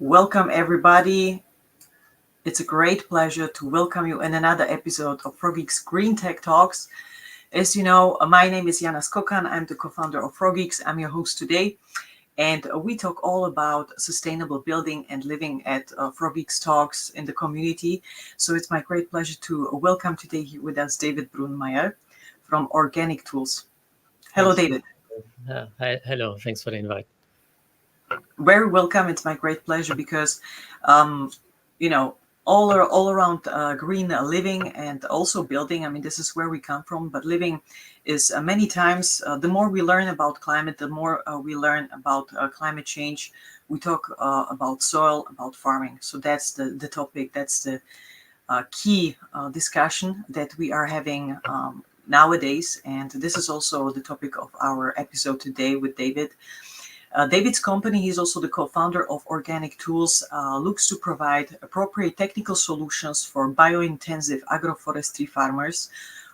Welcome, everybody. It's a great pleasure to welcome you in another episode of Froggeeks Green Tech Talks. As you know, my name is Jana Skokan. I'm the co-founder of Froggeeks. I'm your host today. And we talk all about sustainable building and living at Froggeeks Talks in the community. So it's my great pleasure to welcome today here with us David Brunmayr from Organic Tools. Hello, David. Hello. Thanks for the invite. Very welcome. It's my great pleasure because, all around green living and also building. I mean, this is where we come from. But living is many times the more we learn about climate, the more we learn about climate change. We talk about soil, about farming. So that's the topic. That's the key discussion that we are having nowadays. And this is also the topic of our episode today with David. David's company, he's also the co-founder of Organic Tools, looks to provide appropriate technical solutions for bio-intensive agroforestry farmers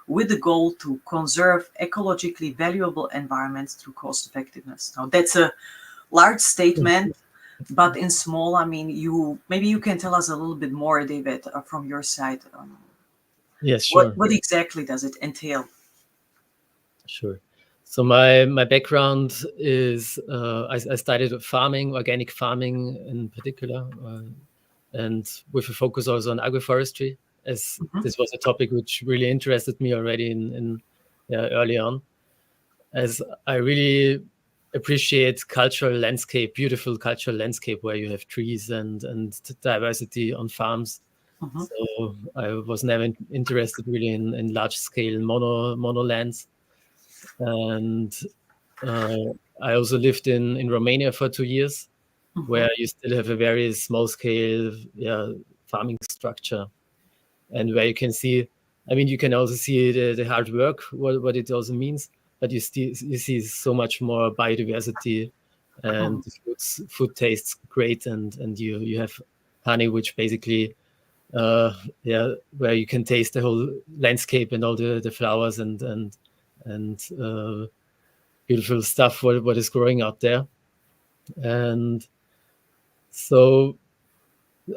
with the goal to conserve ecologically valuable environments through cost effectiveness. Now, that's a large statement, but in small, I mean, maybe you can tell us a little bit more, David, from your side. Yes, sure. What exactly does it entail? Sure. So my background is I started farming, organic farming in particular, and with a focus also on agroforestry, as this was a topic which really interested me already in early on, as I really appreciate beautiful cultural landscape where you have trees and diversity on farms. So I was never interested really in large scale mono lands. And I also lived in Romania for 2 years, where you still have a very small scale farming structure, and where you can see, I mean, you can also see the hard work, what it also means, but you see so much more biodiversity, and the food tastes great, and you have honey, which basically where you can taste the whole landscape and all the flowers and beautiful stuff what is growing out there. And so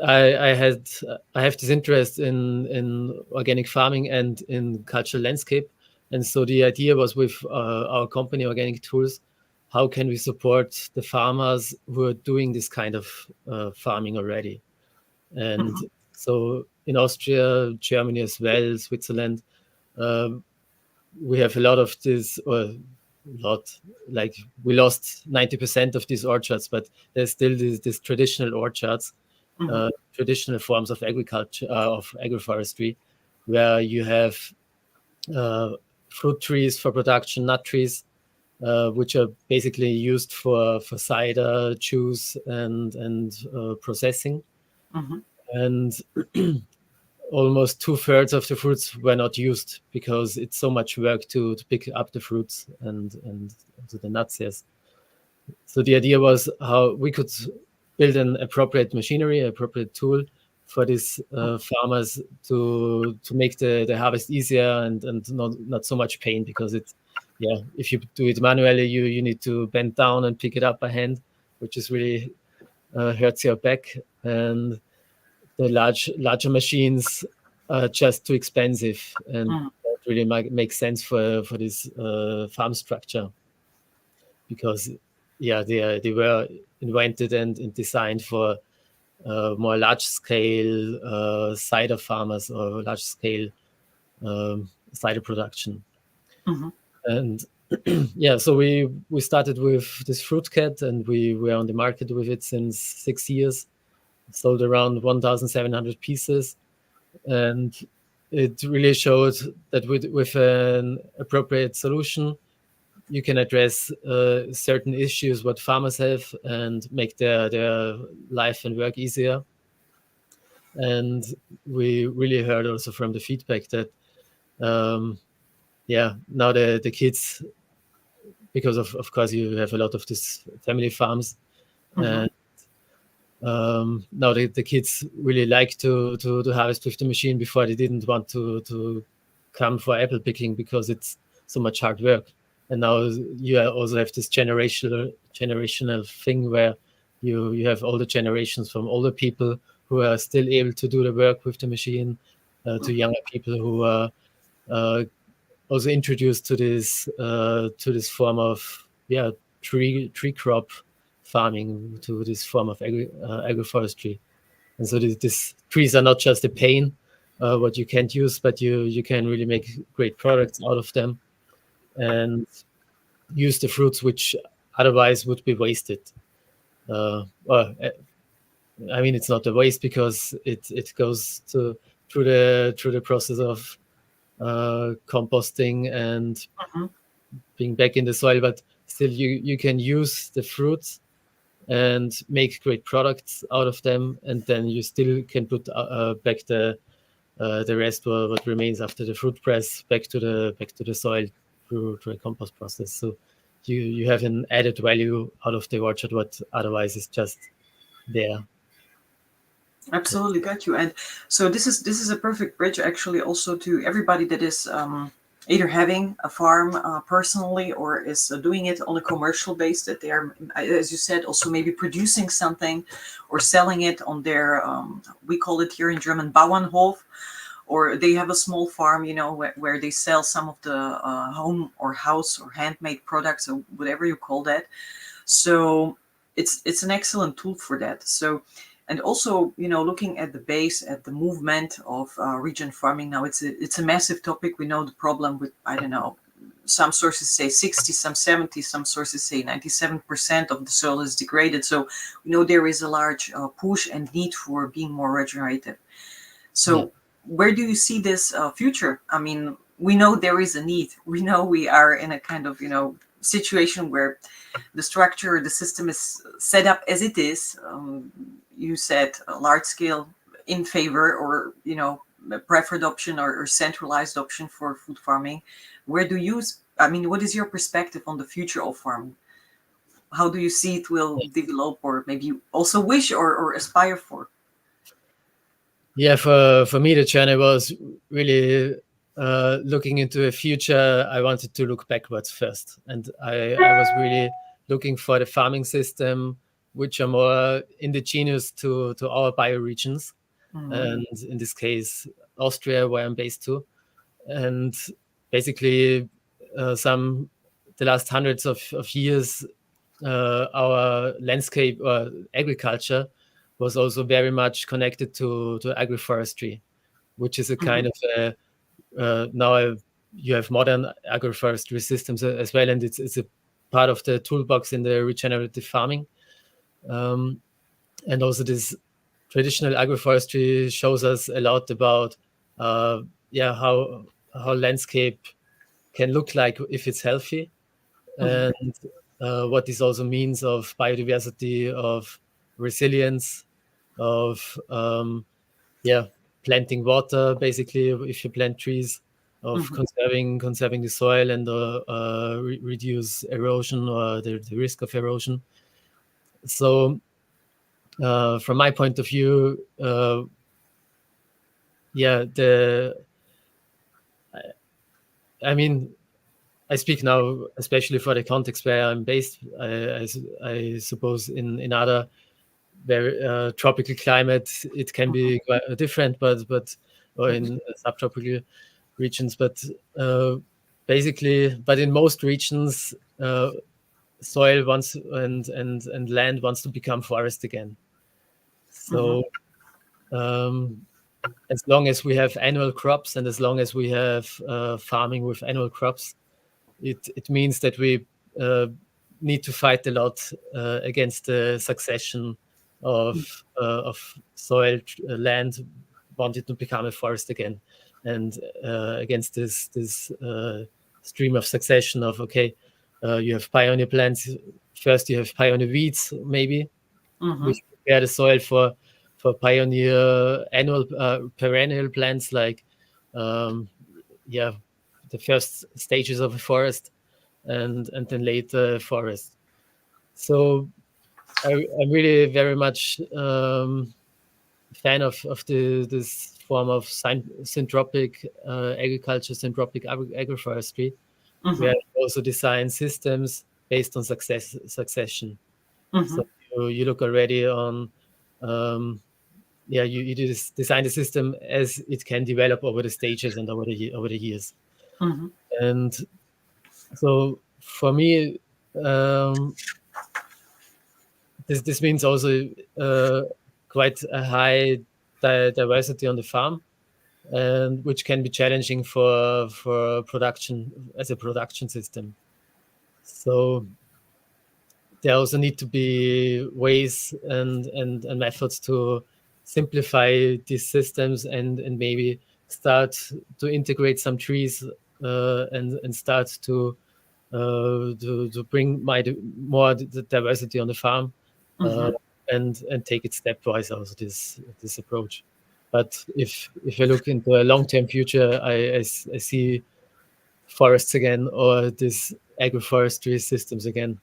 I have this interest in organic farming and in cultural landscape. And so the idea was with our company Organic Tools, how can we support the farmers who are doing this kind of farming already? And so in Austria, Germany as well, Switzerland, we have a lot of this, like we lost 90% of these orchards, but there's still these traditional orchards, traditional forms of agriculture, of agroforestry, where you have fruit trees for production, nut trees, which are basically used for cider, juice, and processing. And almost 2/3 of the fruits were not used because it's so much work to pick up the fruits and also the nuts. Yes. So the idea was how we could build an appropriate machinery, appropriate tool for these farmers to make the harvest easier and not so much pain, because it's if you do it manually, you need to bend down and pick it up by hand, which is really hurts your back. And the larger machines are just too expensive and don't really make sense for this farm structure, because they were invented and designed for more large scale cider farmers or large scale cider production. And so we started with this fruit cat, and we were on the market with it since 6 years. Sold around 1,700 pieces, and it really showed that with an appropriate solution, you can address certain issues what farmers have and make their life and work easier. And we really heard also from the feedback that now the kids, because of course you have a lot of these family farms, and now the kids really like to harvest with the machine. Before, they didn't want to come for apple picking because it's so much hard work. And now you also have this generational thing where you have older generations from older people who are still able to do the work with the machine, to younger people who are also introduced to this form of tree crop farming, to this form of agroforestry. And so these trees are not just a pain, what you can't use, but you can really make great products out of them and use the fruits which otherwise would be wasted. Well, I mean, it's not a waste because it goes through the process of composting and being back in the soil, but still you can use the fruits and make great products out of them, and then you still can put back the rest, what remains after the fruit press, back to the soil through a compost process. So you have an added value out of the orchard, what otherwise is just there. Absolutely, got you. And so this is a perfect bridge, actually, also to everybody that is either having a farm personally, or is doing it on a commercial base, that they are, as you said, also maybe producing something or selling it on their, we call it here in German, Bauernhof, or they have a small farm, where they sell some of the home or house or handmade products, or whatever you call that. So it's an excellent tool for that. So, and also, looking at the base, at the movement of regen farming now, it's a massive topic. We know the problem with, I don't know, some sources say 60, some 70, some sources say 97% of the soil is degraded. So we know there is a large push and need for being more regenerative. So where do you see this future? I mean, we know there is a need. We know we are in a kind of, situation where the structure, the system is set up as it is. You said a large scale in favor, or preferred option, or centralized option for food farming. Where do you, what is your perspective on the future of farming? How do you see it will develop, or maybe you also wish or aspire for? Yeah, for me, the journey was really looking into a future. I wanted to look backwards first, and I was really looking for the farming system which are more indigenous to our bioregions, and in this case, Austria, where I'm based to. And basically, the last hundreds of years, our landscape or agriculture was also very much connected to agroforestry, which is a kind of now you have modern agroforestry systems as well, and it's a part of the toolbox in the regenerative farming. And also this traditional agroforestry shows us a lot about how landscape can look like if it's healthy, and what this also means of biodiversity, of resilience, of planting water, basically, if you plant trees, of conserving the soil, and reduce erosion, or the risk of erosion. So from my point of view, I speak now especially for the context where I'm based. I suppose in other very tropical climates it can be quite different, or in subtropical regions. But but in most regions, soil wants and land wants to become forest again. So as long as we have annual crops, and as long as we have farming with annual crops, it means that we need to fight a lot against the succession of soil land wanting to become a forest again, and against this stream of succession of you have pioneer plants. First, you have pioneer weeds, maybe, which prepare the soil for pioneer annual perennial plants, like the first stages of a forest, and then later forest. So I'm really very much fan of this form of syntropic agriculture, syntropic agroforestry, where you also design systems based on succession. So you look already on, you just design the system as it can develop over the stages and over the years. Mm-hmm. And so for me, this means also quite a high diversity on the farm, and which can be challenging for production as a production system. So there also need to be ways and methods to simplify these systems and maybe start to integrate some trees and start to bring more the diversity on the farm, uh, Mm-hmm. and take it stepwise also this approach. But if I look into a long-term future, I see forests again, or this agroforestry systems again.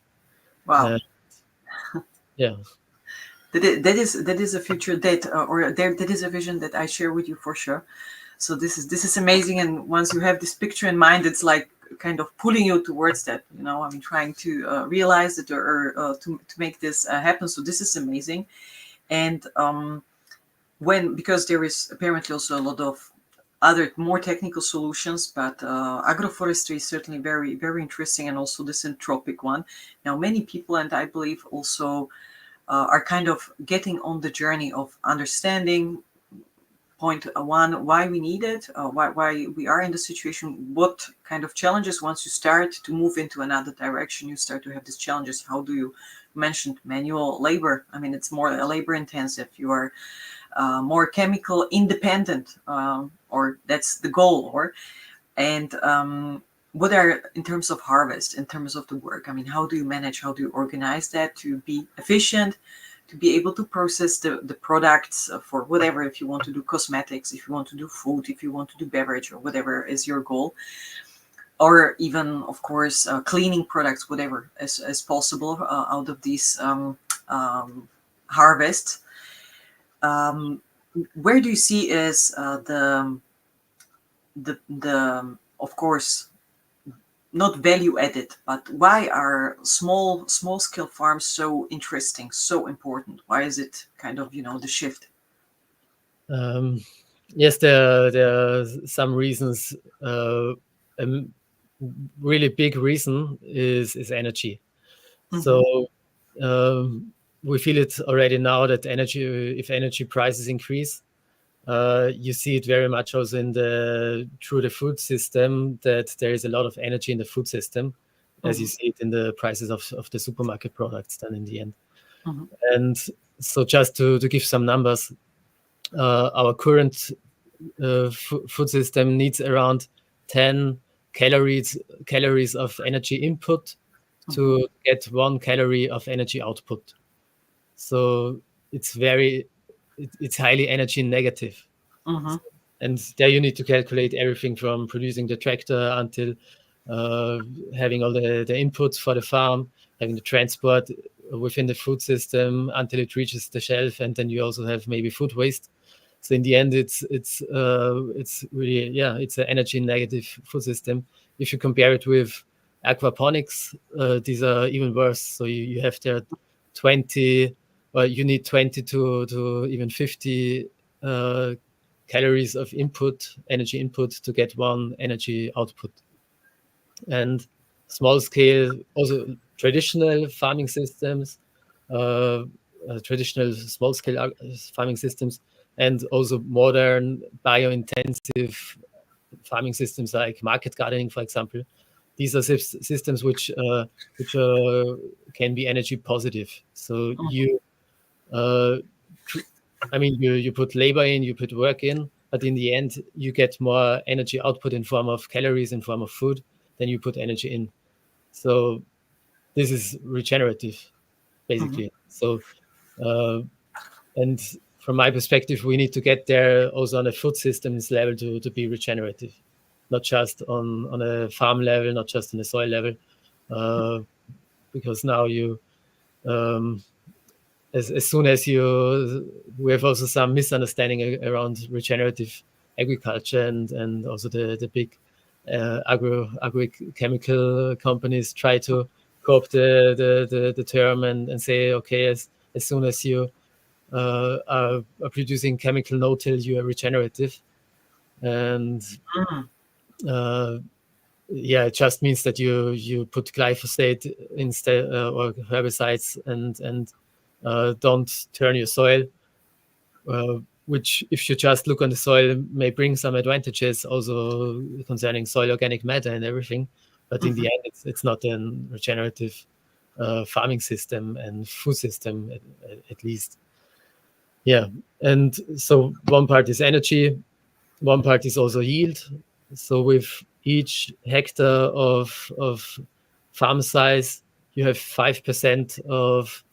Wow. Uh, yeah. That is a future that or there that is a vision that I share with you for sure. So this is amazing, and once you have this picture in mind, it's like kind of pulling you towards that. You know, I mean, trying to realize it or to make this happen. So this is amazing, and when because there is apparently also a lot of other more technical solutions, but agroforestry is certainly very interesting, and also this entropic one. Now, many people, and I believe also are kind of getting on the journey of understanding point one, why we need it, why we are in the situation, what kind of challenges. Once you start to move into another direction, you start to have these challenges. How do you mentioned manual labor? I mean, it's more labor intensive. You are more chemical independent, or that's the goal. Or and what are in terms of harvest, in terms of the work? I mean, how do you manage? How do you organize that to be efficient? To be able to process the products for whatever, if you want to do cosmetics, if you want to do food, if you want to do beverage, or whatever is your goal, or even, of course, cleaning products, whatever as possible out of these harvests. Where do you see is the of course not value added, but why are small scale farms so interesting, so important? Why is it kind of the shift? Yes, there are some reasons. A really big reason is energy. Mm-hmm. So we feel it already now that if energy prices increase, you see it very much also through the food system, that there is a lot of energy in the food system, as you Mm-hmm. see it in the prices of the supermarket products then in the end. Mm-hmm. And so just to give some numbers, our current food system needs around 10 calories of energy input Mm-hmm. to get 1 calorie of energy output. So it's highly energy negative. Mm-hmm. And there you need to calculate everything from producing the tractor until uh, having all the inputs for the farm, having the transport within the food system until it reaches the shelf, and then you also have maybe food waste. So in the end, it's really, it's an energy negative food system. If you compare it with aquaponics, these are even worse. So you have there 20, well, you need 20 to even 50 calories of energy input to get one energy output. And small scale, also traditional farming systems, uh, traditional small scale farming systems, and also modern bio-intensive farming systems like market gardening, for example. These are systems which can be energy positive. So uh, you put labor in, you put work in, but in the end, you get more energy output in form of calories, in form of food, than you put energy in. So this is regenerative, Mm-hmm. basically. So, uh, and from my perspective, we need to get there also on a food systems level to be regenerative, not just on a farm level, not just on a soil level, uh, because now um, as soon as we have also some misunderstanding around regenerative agriculture, and also the big agrochemical companies try to co-opt the term and say, okay, as soon as you are producing chemical no-till, you are regenerative. And it just means that you put glyphosate instead or herbicides and don't turn your soil, which, if you just look on the soil, may bring some advantages also concerning soil organic matter and everything. But in the end, it's not a regenerative farming system and food system, at least. Yeah. And so one part is energy, one part is also yield. So with each hectare of farm size, you have 5% of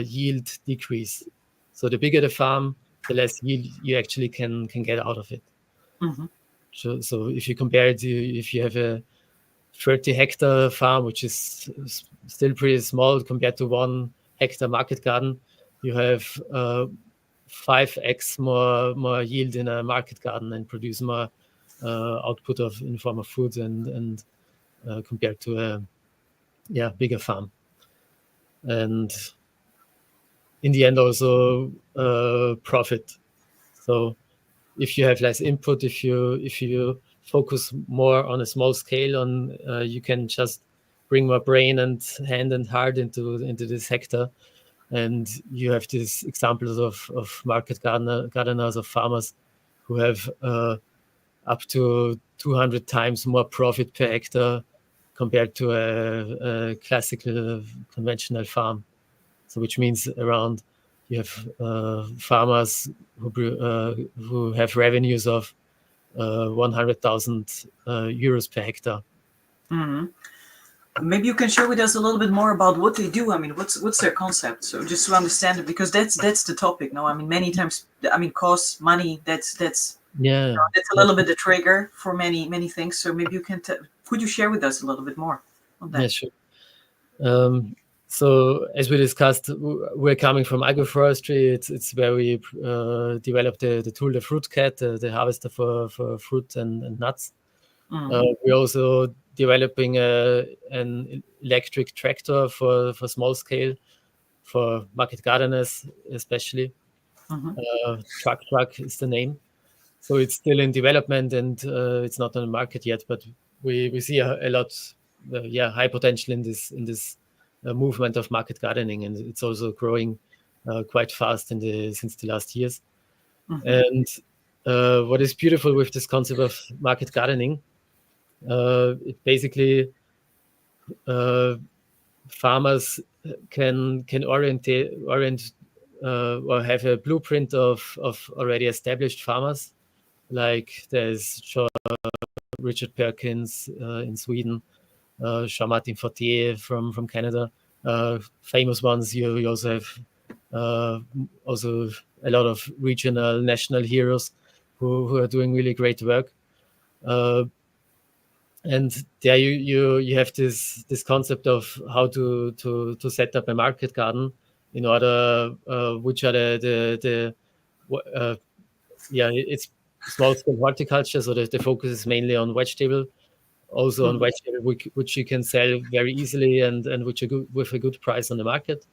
yield decrease. So the bigger the farm, the less yield you actually can get out of it. So if you compare it to, if you have a 30-hectare farm, which is still pretty small compared to 1-hectare market garden, you have 5x more yield in a market garden and produce more output in form of food and compared to a bigger farm. And in the end, also profit. So if you have less input, if you focus more on a small scale, you can just bring more brain and hand and heart into this hectare. And you have these examples of market gardeners, of farmers who have up to 200 times more profit per hectare compared to a classical conventional farm. So which means around, you have farmers who have revenues of 100,000 euros per hectare. Maybe you can share with us a little bit more about what they do. I mean, what's their concept? So just to understand it, because that's the topic. No, I mean, many times, I mean, cost, money. That's Yeah, that's a little bit the trigger for many things. So maybe you can could you share with us a little bit more on that? Yeah, sure. So as we discussed, we're coming from agroforestry. It's where we developed the tool, the fruit cat, the harvester for fruit and nuts. We're also developing an electric tractor for small scale, for market gardeners especially. Truck is the name. So it's still in development, and it's not on the market yet. But we see a lot, high potential in this movement of market gardening, and it's also growing quite fast since the last years. And what is beautiful with this concept of market gardening, it basically farmers can orient or have a blueprint of already established farmers. Like there's Richard Perkins in Sweden, Jean-Martin Fortier from Canada, famous ones. You also have also a lot of regional, national heroes who are doing really great work. And there you have this concept of how to set up a market garden in order, which are it's small scale horticulture, so the focus is mainly on vegetable, also on vegetable which you can sell very easily and which are good, with a good price on the market.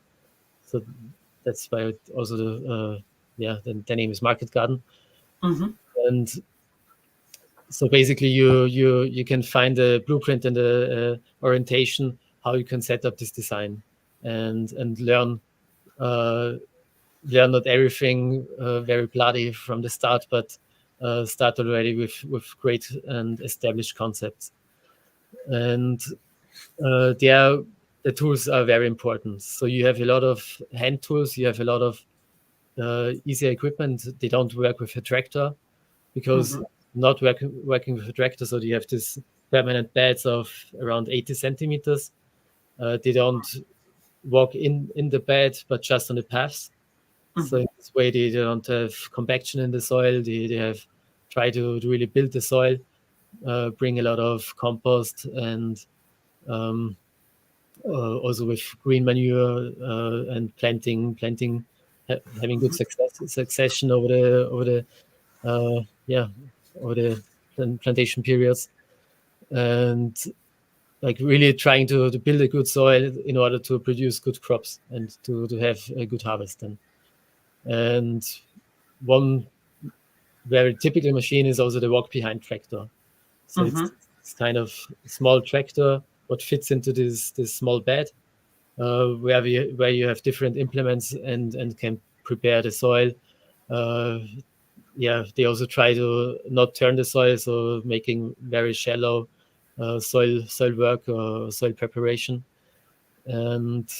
So that's why also the name is market garden. And so basically you can find a blueprint and a orientation how you can set up this design and learn not everything very bloody from the start, but start already with great and established concepts. And the tools are very important. So you have a lot of hand tools, you have a lot of easier equipment. They don't work with a tractor because not working with a tractor, so you have this permanent beds of around 80 centimeters. They don't walk in the bed, but just on the paths. So in this way, they don't have compaction in the soil. They have try to really build the soil, bring a lot of compost, and also with green manure and planting, having good succession over the plantation periods. And like really trying to build a good soil in order to produce good crops and to have a good harvest then. And one very typical machine is also the walk behind tractor. So it's kind of small tractor what fits into this small bed, where you have different implements and can prepare the soil. They also try to not turn the soil, so making very shallow soil work or soil preparation. And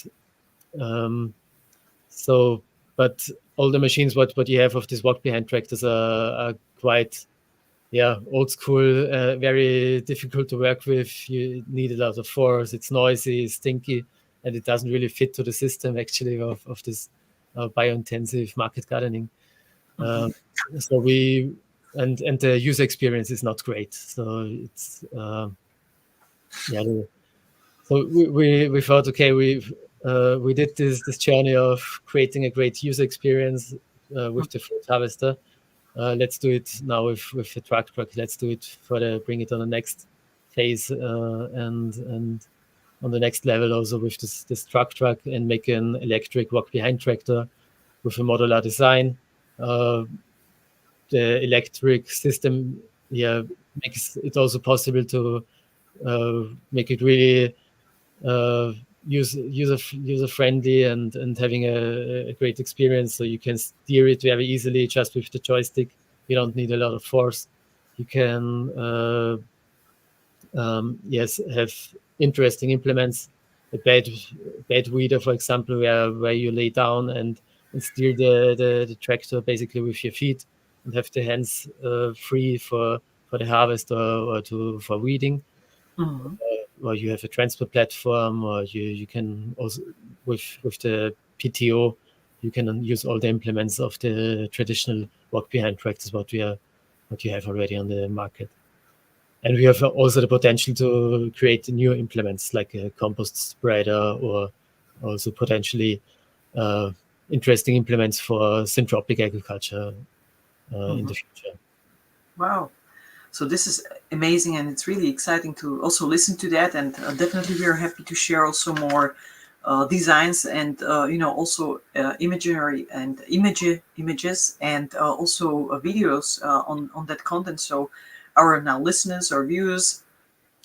so, but all the machines what you have of these walk behind tractors are quite old school, very difficult to work with. You need a lot of force. It's noisy, stinky, and it doesn't really fit to the system actually of this bio-intensive market gardening. So we and the user experience is not great. So it's so we thought, okay, we did this journey of creating a great user experience with the fruit harvester. Let's do it now with the truck. Let's do it bring it on the next phase and on the next level also with this truck and make an electric walk behind tractor with a modular design. The electric system makes it also possible to make it really user friendly and having a great experience. So you can steer it very easily just with the joystick. You don't need a lot of force. You can have interesting implements. A bed weeder, for example, where you lay down and steer the tractor basically with your feet and have the hands free for the harvest or for weeding. Or you have a transport platform, or you can also with the PTO, you can use all the implements of the traditional walk behind tractors what you have already on the market. And we have also the potential to create new implements like a compost spreader, or also potentially interesting implements for syntropic agriculture in the future. Wow. So this is amazing, and it's really exciting to also listen to that. And definitely, we are happy to share also more designs and also imagery and images and also videos on that content. So our now listeners or viewers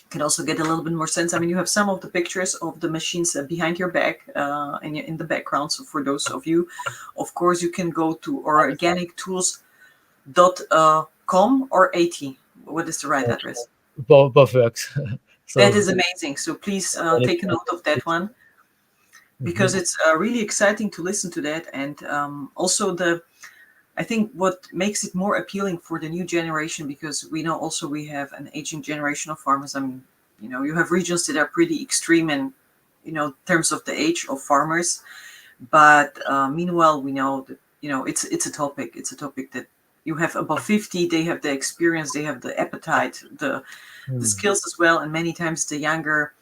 can also get a little bit more sense. I mean, you have some of the pictures of the machines behind your back and in the background. So for those of you, of course, you can go to organictools.com or 80. What is the right address? Both works. So that is amazing. So please take a note of that one, because it's really exciting to listen to that. And also I think what makes it more appealing for the new generation, because we know also we have an aging generation of farmers. I mean, you have regions that are pretty extreme in, terms of the age of farmers. But meanwhile, we know that, it's a topic. It's a topic that you have above 50, they have the experience, they have the appetite, the skills as well. And many times the younger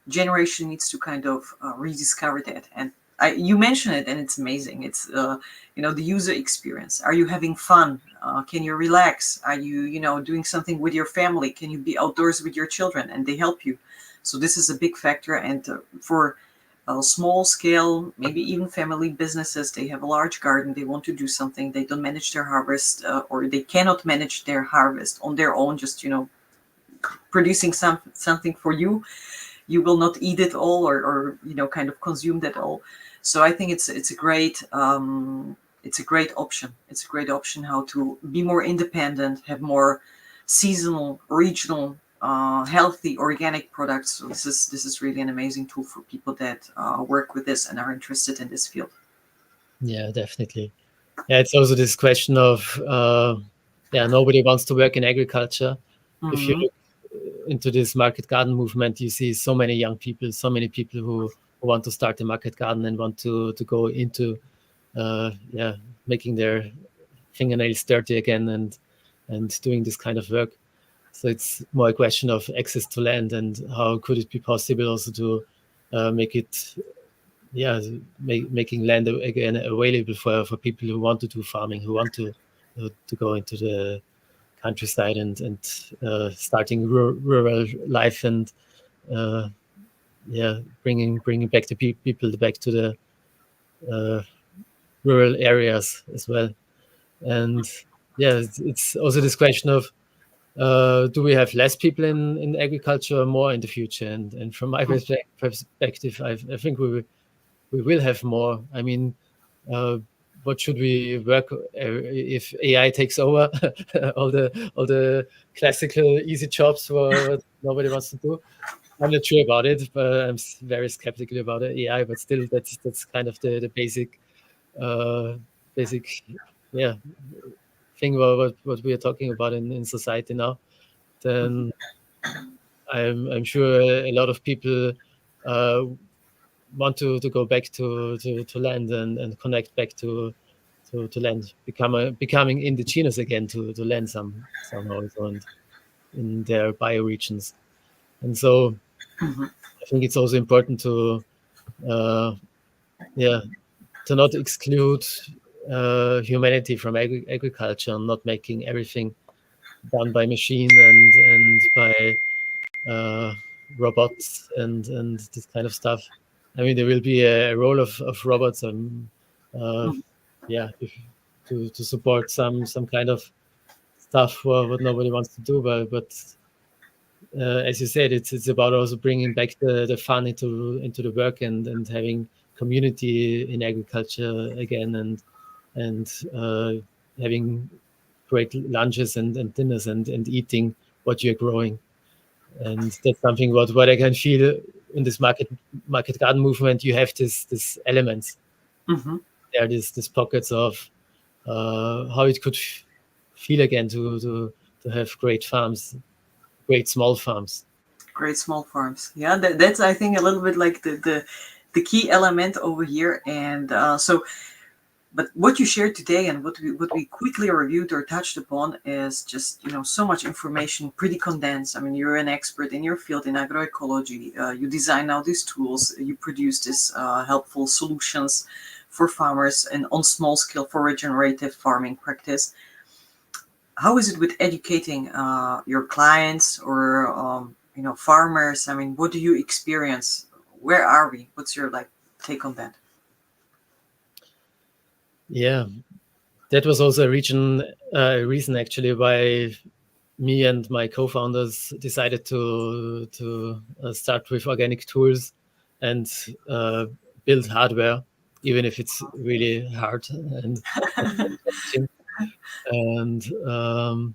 generation needs to kind of rediscover that. And you mentioned it, and it's amazing. It's, the user experience. Are you having fun? Can you relax? Are you, doing something with your family? Can you be outdoors with your children and they help you? So this is a big factor. And for small scale, maybe even family businesses, they have a large garden, they want to do something, they don't manage their harvest, or they cannot manage their harvest on their own, just producing something for you. You will not eat it all, or kind of consume that all. So I think it's a great option. It's a great option how to be more independent, have more seasonal, regional, healthy, organic products. So this is really an amazing tool for people that work with this and are interested in this field. Yeah, definitely. Yeah, it's also this question of nobody wants to work in agriculture. If you look into this market garden movement, you see so many young people, so many people who want to start a market garden and want to go into making their fingernails dirty again and doing this kind of work. So it's more a question of access to land, and how could it be possible also to make it making land again available for people who want to do farming, who want to go into the countryside and starting rural life and bringing back the people back to the rural areas as well. And it's also this question of do we have less people in agriculture or more in the future? And from my perspective, I think we will have more. I mean, what should we work if AI takes over all the classical easy jobs what nobody wants to do? I'm not sure about it, but I'm very skeptical about AI. But still, that's kind of the basic basic thing about what we are talking about in society now. Then I'm sure a lot of people want to go back to land and connect back to land, becoming indigenous again to land somehow and in their bioregions. And so I think it's also important to to not exclude humanity from agriculture and not making everything done by machine and by robots and this kind of stuff. I mean, there will be a role of robots to support some kind of stuff for what nobody wants to do, but as you said, it's about also bringing back the fun into the work and having community in agriculture again and having great lunches and dinners and eating what you're growing. And that's something what I can feel in this market garden movement. You have this elements. There are these pockets of how it could feel again to have great farms, great small farms. Great small farms. Yeah, that's I think a little bit like the key element over here. And but what you shared today and what we quickly reviewed or touched upon is just so much information, pretty condensed. I mean, you're an expert in your field in agroecology. You design now these tools. You produce these helpful solutions for farmers and on small scale for regenerative farming practice. How is it with educating your clients or farmers? I mean, what do you experience? Where are we? What's your take on that? Yeah, that was also a reason actually why me and my co-founders decided to start with organic tools and build hardware, even if it's really hard and and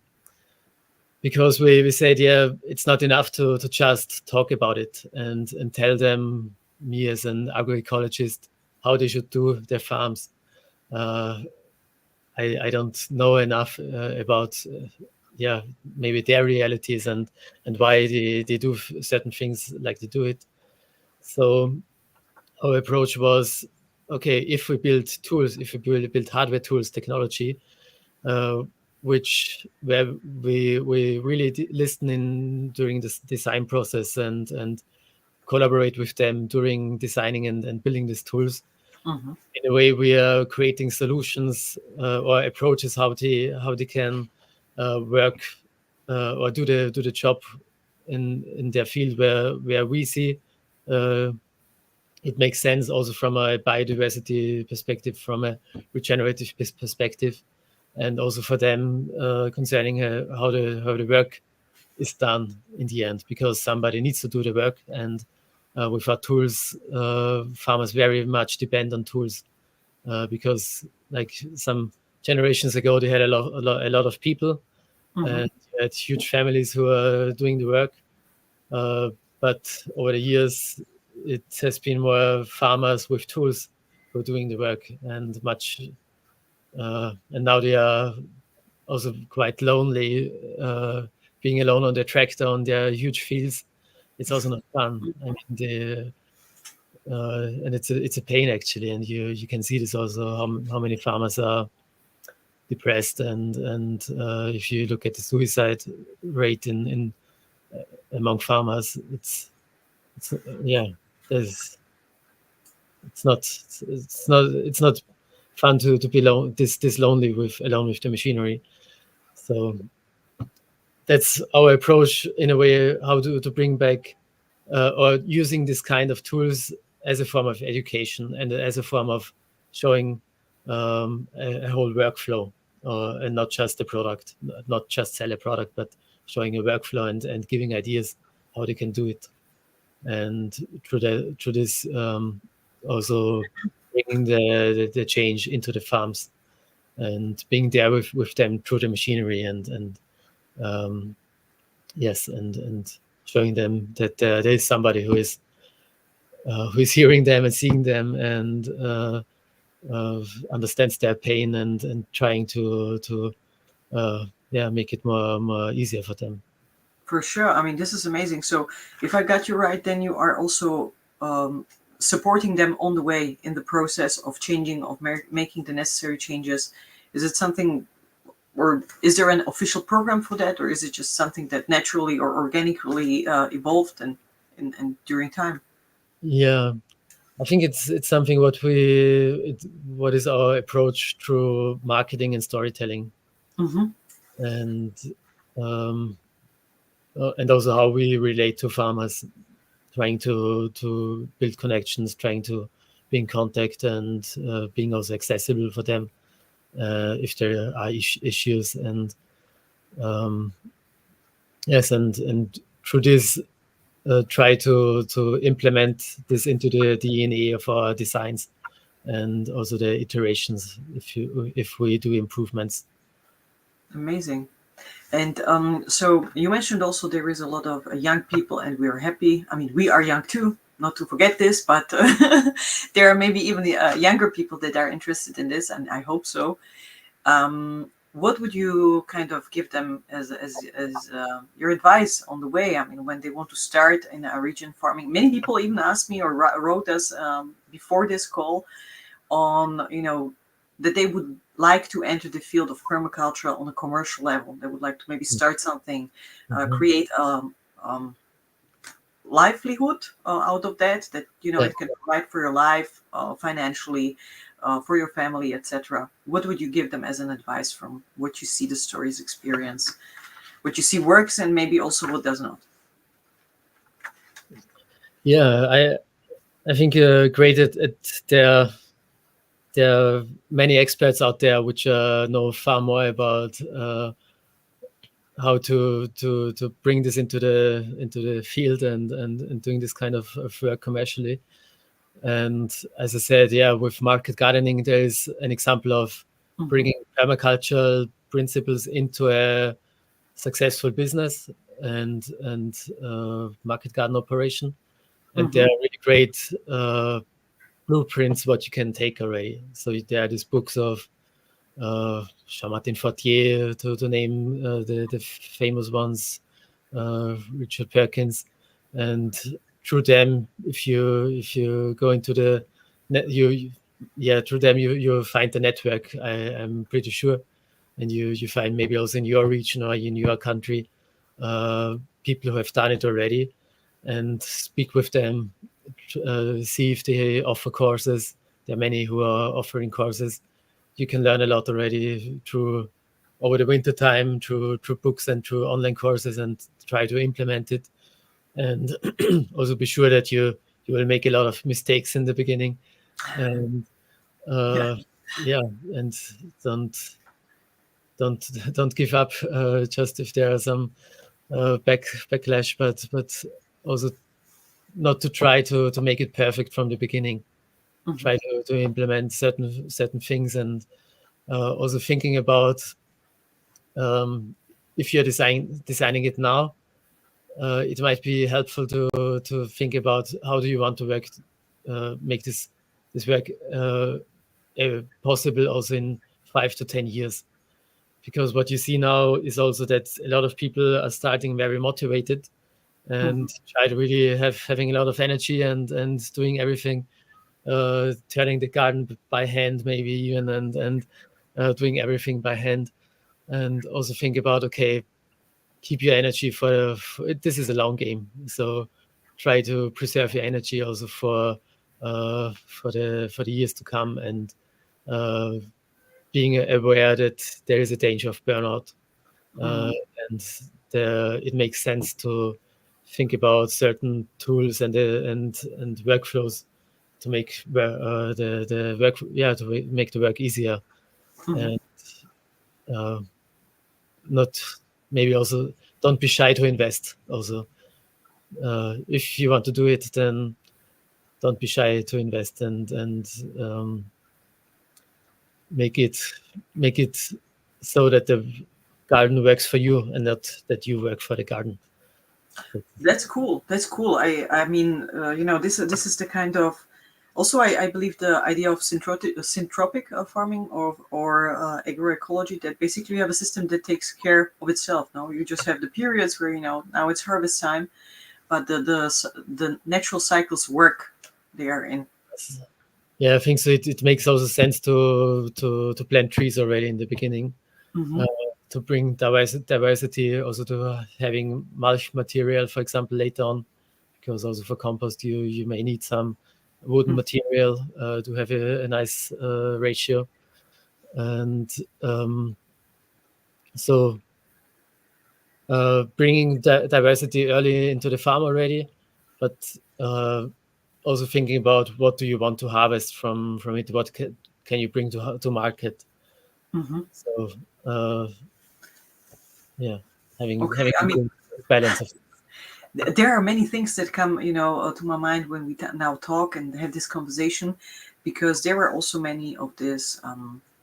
because we said, it's not enough to just talk about it and tell them, me as an agroecologist, how they should do their farms. I don't know enough about maybe their realities and why they do certain things like they do it. So our approach was, okay, if we build tools, if we build hardware tools, technology, where we really listen in during this design process and collaborate with them during designing and building these tools. In a way, we are creating solutions or approaches how they can work or do the job in their field where we see it makes sense also from a biodiversity perspective, from a regenerative perspective, and also for them concerning how the work is done in the end, because somebody needs to do the work. And without tools, farmers very much depend on tools because like some generations ago, they had a lot of people and had huge families who are doing the work. But over the years, it has been more farmers with tools who are doing the work, and now they are also quite lonely, being alone on their tractor on their huge fields. It's also not fun. I mean, and it's a pain actually, and you can see this also how many farmers are depressed, and if you look at the suicide rate in among farmers, it's there's it's not fun to be this lonely alone with the machinery. So that's our approach in a way, how to bring back or using this kind of tools as a form of education and as a form of showing a whole workflow, and not just a product, not just sell a product, but showing a workflow and giving ideas how they can do it. And through this also bringing the change into the farms and being there with them through the machinery and yes, and showing them that there is somebody who is hearing them and seeing them and understands their pain and trying to make it more easier for them. For sure. I mean, this is amazing. So if I got you right, then you are also supporting them on the way in the process of changing, of making the necessary changes. Is it something, or is there an official program for that, or is it just something that naturally or organically evolved and during time? Yeah, I think it's something what is our approach through marketing and storytelling, and and also how we relate to farmers, trying to build connections, trying to be in contact, and being also accessible for them if there are issues. And yes, and through this, try to implement this into the DNA of our designs and also the iterations if we do improvements. Amazing. And so you mentioned also there is a lot of young people, and we are happy. I mean, we are young too, not to forget this, but there are maybe even the younger people that are interested in this, and I hope so. What would you kind of give them as your advice on the way? I mean, when they want to start in a region farming, many people even asked me or wrote us before this call on, that they would like to enter the field of permaculture on a commercial level. They would like to maybe start something, create a livelihood out of that it can provide for your life financially, for your family, etc. What would you give them as an advice from what you see the stories experience, what you see works, and maybe also what does not? Yeah, I think great at there are many experts out there which know far more about how to bring this into the field and doing this kind of work commercially. And as I said, yeah, with market gardening, there is an example of bringing permaculture principles into a successful business and market garden operation. And there are really great blueprints what you can take away. So there are these books of Jean-Martin Fortier, to name the famous ones, Richard Perkins, and through them, if you go into the net, through them you find the network. I'm pretty sure, and you find maybe also in your region or in your country people who have done it already, and speak with them, see if they offer courses. There are many who are offering courses. You can learn a lot already through over the winter time, through books and through online courses, and try to implement it. And also be sure that you will make a lot of mistakes in the beginning, and and don't give up just if there are some backlash, but also not to try to make it perfect from the beginning. Try to implement certain things, and also thinking about if you're designing it now, it might be helpful to think about how do you want to work, make this work possible also in 5 to 10 years. Because what you see now is also that a lot of people are starting very motivated and try to really having a lot of energy and doing everything, turning the garden by hand maybe even, and doing everything by hand. And also think about, okay, keep your energy for this is a long game, so try to preserve your energy also for the years to come, and being aware that there is a danger of burnout, and it makes sense to think about certain tools and workflows to make the work, to make the work easier, and not maybe also don't be shy to invest. Also, if you want to do it, then don't be shy to invest and make it so that the garden works for you and not that you work for the garden. That's cool. That's cool. I mean, this is the kind of, also I believe the idea of syntropic farming or agroecology, that basically you have a system that takes care of itself. No, you just have the periods where now it's harvest time, but the natural cycles work there in. Yeah, I think so. It makes also sense to plant trees already in the beginning, to bring diversity, also to having mulch material, for example, later on, because also for compost you may need some wooden material to have a nice ratio, and so bringing diversity early into the farm already, but also thinking about what do you want to harvest from it, what can you bring to market. So having I mean, a balance of. There are many things that come, to my mind when we now talk and have this conversation, because there are also many of this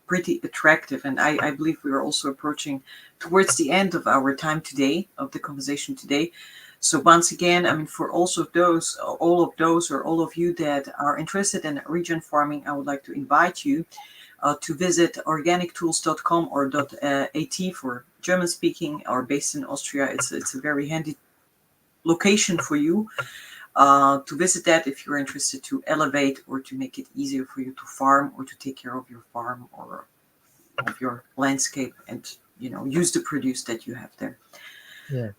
pretty attractive, and I believe we are also approaching towards the end of our time today, of the conversation today. So once again, I mean, for all of those or all of you that are interested in regen farming, I would like to invite you to visit organictools.com or .at for German speaking, or based in Austria. It's a very handy location for you to visit that if you're interested to elevate or to make it easier for you to farm or to take care of your farm or of your landscape, and use the produce that you have there. Yeah.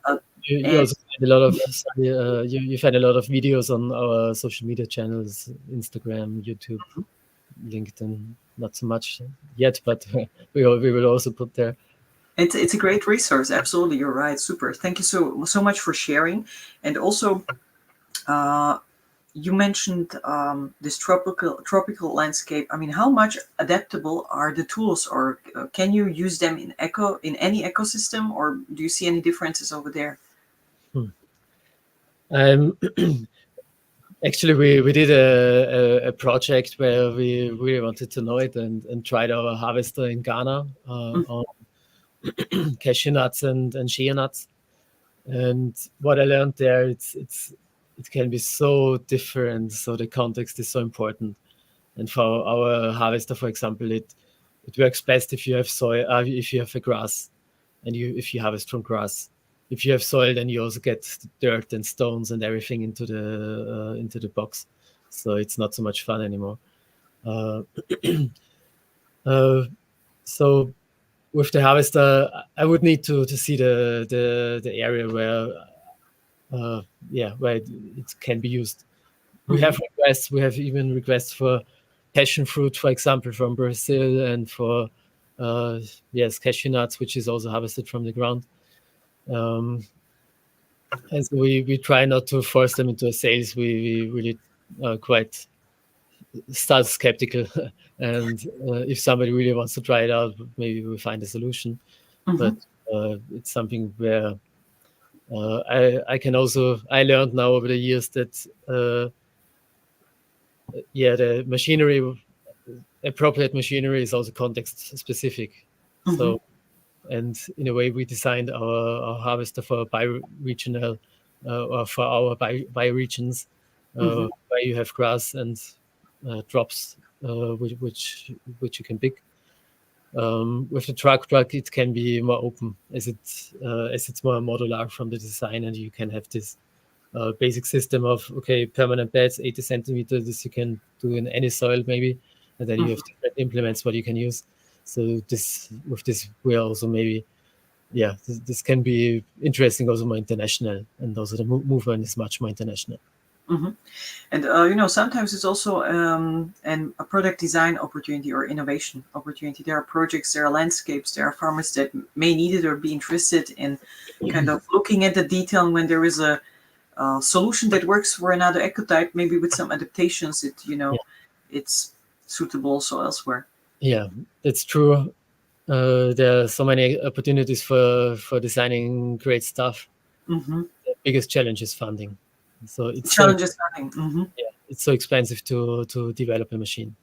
You also find a lot of you find a lot of videos on our social media channels, Instagram, YouTube, LinkedIn. Not so much yet, but we will also put there. It's a great resource. Absolutely, you're right. Super. Thank you so much for sharing. And also, you mentioned this tropical landscape. I mean, how much adaptable are the tools, or can you use them in any ecosystem, or do you see any differences over there? Actually, we did a project where we really wanted to know it and tried our harvester in Ghana on cashew nuts and shea nuts. And what I learned there, it can be so different. So the context is so important. And for our harvester, for example, it works best if you have soil, if you have a grass, and if you harvest from grass. If you have soil, then you also get dirt and stones and everything into the box. So it's not so much fun anymore. So with the harvester, I would need to see the area where it can be used. We have requests. We have even requests for passion fruit, for example, from Brazil, and for cashew nuts, which is also harvested from the ground. And so we try not to force them into a sales. We really quite start skeptical, and if somebody really wants to try it out, maybe we find a solution. But it's something where I learned now over the years that the machinery, appropriate machinery, is also context specific. So, and in a way, we designed our harvester for bioregional or for our bioregions, where you have grass and drops, which you can pick. With the truck, it can be more open as it's more modular from the design, and you can have this basic system of permanent beds, 80 centimeters. This you can do in any soil maybe, and then you have different implements what you can use. So this we also maybe this can be interesting, also more international, and also the movement is much more international. And sometimes it's also a product design opportunity or innovation opportunity. There are projects, there are landscapes, there are farmers that may need it or be interested in kind of looking at the detail. And when there is a solution that works for another ecotype, maybe with some adaptations, it's suitable also elsewhere. Yeah, that's true. There are so many opportunities for designing great stuff. Mm-hmm. The biggest challenge is funding. So it's Challenges funding. Mm-hmm. it's so expensive to develop a machine,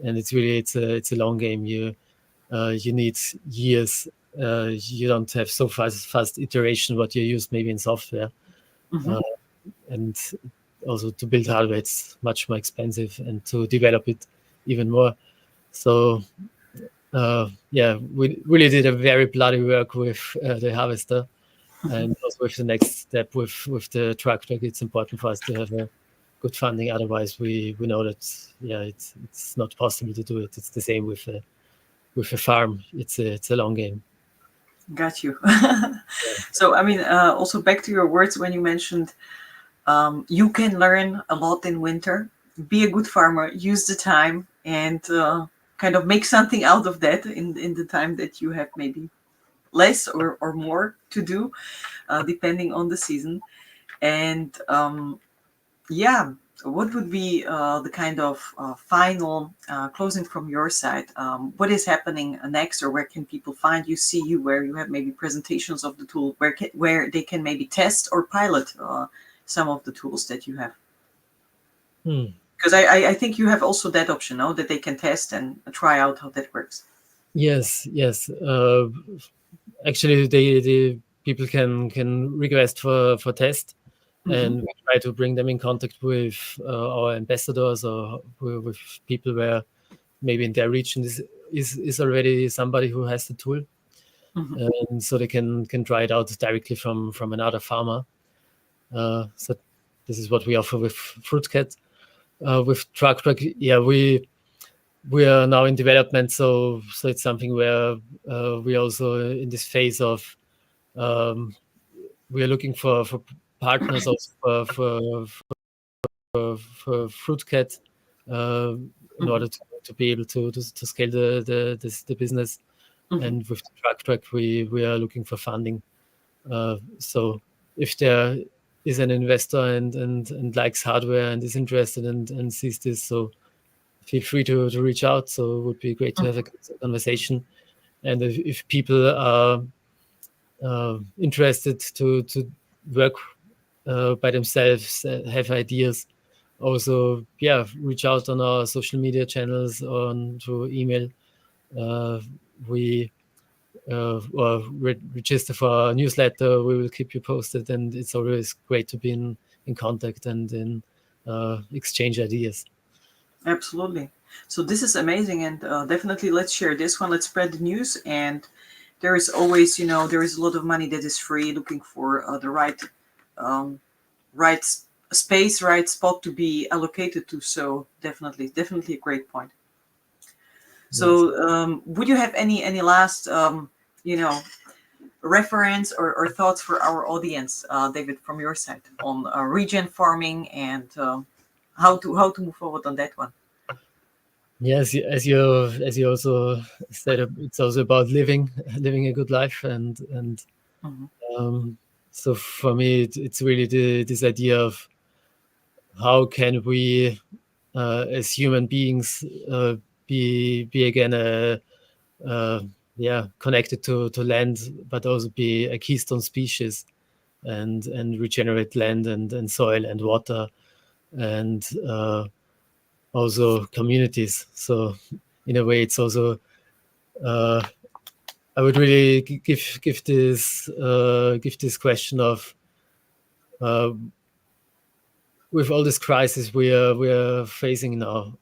and it's a long game. You need years. You don't have so fast iteration what you use maybe in software, Mm-hmm. and also to build hardware it's much more expensive, and to develop it even more. So we really did a very bloody work with the harvester, and also with the next step with the truck. It's important for us to have a good funding. Otherwise, we know that it's not possible to do it. It's the same with a farm. It's a long game. Got you. So I mean, also back to your words when you mentioned you can learn a lot in winter. Be a good farmer. Use the time and kind of make something out of that in the time that you have maybe less or more to do, depending on the season. And yeah, what would be the kind of final closing from your side? What is happening next, or where can people find you, see you, where you have maybe presentations of the tool, where they can maybe test or pilot some of the tools that you have? Because I think you have also that option, no? That they can test and try out how that works. Yes. Actually, the people can request for test, and we try to bring them in contact with our ambassadors or with people where maybe in their region is already somebody who has the tool, and so they can try it out directly from another farmer. So this is what we offer with FruitCat. With TruckTrack, we are now in development, so it's something where we also in this phase of we are looking for partners also for FruitCat in order to be able to scale the business. And with the TruckTrack, we are looking for funding. So if there is an investor and likes hardware and is interested and sees this, so feel free to reach out. So it would be great to have a conversation. And if people are interested to work by themselves, have ideas, also reach out on our social media channels or through email. We or register for our newsletter. We will keep you posted, and it's always great to be in contact and in exchange ideas. Absolutely. So this is amazing, and definitely let's share this one. Let's spread the news. And there is always, there is a lot of money that is free, looking for the right space, right spot to be allocated to. So definitely a great point. So would you have any last, reference or thoughts for our audience, David, from your side on regen farming and how to move forward on that one? Yes, as you also said, it's also about living a good life, and so for me, it's really this idea of how can we, as human beings, be again connected to land, but also be a keystone species, and regenerate land and soil and water, and also communities. So in a way, it's also I would really give this question of with all this crisis we are facing now,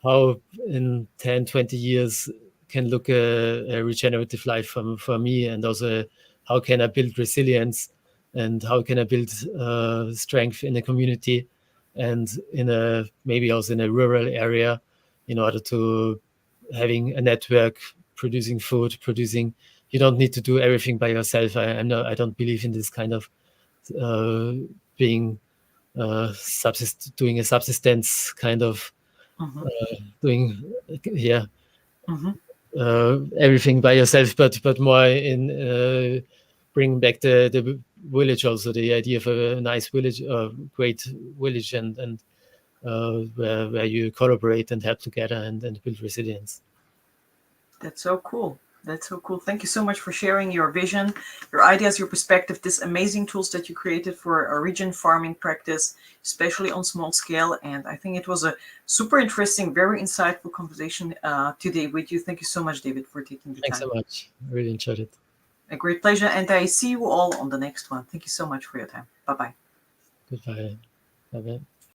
how in 10, 20 years can look a regenerative life for me, and also how can I build resilience, and how can I build strength in a community, and maybe also in a rural area, in order to having a network, producing food, you don't need to do everything by yourself. I don't believe in this kind of being doing a subsistence kind of doing everything by yourself, but more in bring back the village also, the idea of a nice village, great village, and where you collaborate and help together and build resilience. That's so cool. That's so cool. Thank you so much for sharing your vision, your ideas, your perspective, this amazing tools that you created for a regen farming practice, especially on small scale. And I think it was a super interesting, very insightful conversation today with you. Thank you so much, David, for taking the Thanks time. so much. I really enjoyed it. A great pleasure. And I see you all on the next one. Thank you so much for your time. Bye-bye. Goodbye. Bye-bye.